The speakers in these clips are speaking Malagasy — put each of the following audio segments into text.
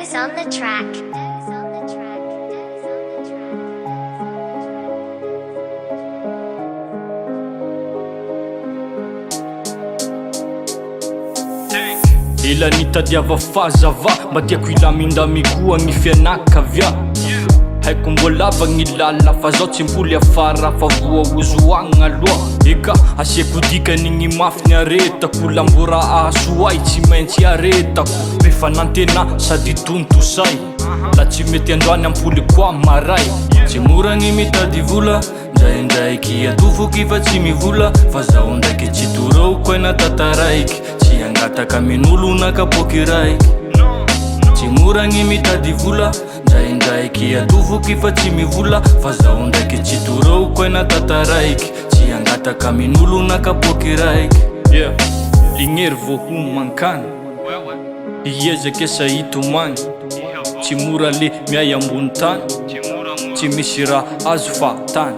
Doze on the track. Ela nitadiava fazava mba tiako ilamindamy koa gny fianakavia. Haiko mbola va gny lala fa zao tsy mboly afara fa voa ozoagna aloha. Eka asiako dikan'igny mafy ny aretako la mbora ahasoay tsy maintsy aretako. Mifanantena sady tonto say la tsy mety androany ampoly koa maray. Tsy mora gny mitady vola ndraindraiky atofoky fa tsy mivola fa zao ndraiky tsy toroko ena tataraiky. Tsy angataka min'olo nakapoky raiky. Tsy mora gny mitady vola ndraindraiky atofoky fa tsy mivola fa zao ndraiky tsy toroko ena tataraiky. Tsy angataka min'olo nakapoky raiky. Lignery vohomankany iezaky esa hitomagny. Tsy mora le miay ambony tany tsy misy raha azo fatany.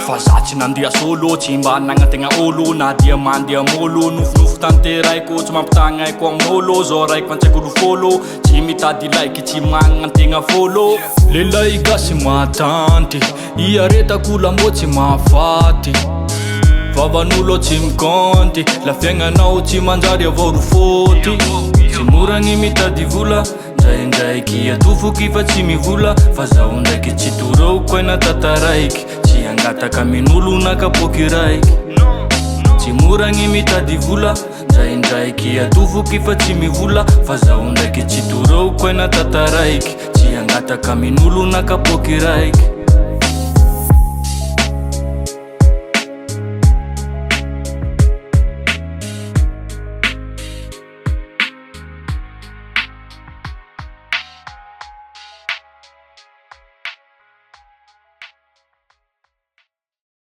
Fa za tsy nandeha solo tsy mba nagnategna olo na dia mandeha molo. Nofonofo tanteraiko tsy mampitagnaiko amin'olo. Zao raiky fantsaiko olo folo tsy mitady laiky tsy magnantegna folo. Lelay gasy matanty iaretako lambo tsy mahafaty. Vavan'olo tsy mikonty la fiaignanao tsy manjary avao ro fôty. Tsy mora gny mitady vola ndraindraiky atofoky fa tsy mivola fa zao ndraiky tsy toroko ena tataraiky. Tsy angataka min'olo nakapoky raiky. Tsy mora gny mitady vola ndraindraiky atofoky fa tsy mivola fa zao ndraiky tsy toroko ena tataraiky. Tsy angataka min'olo nakapoky raiky.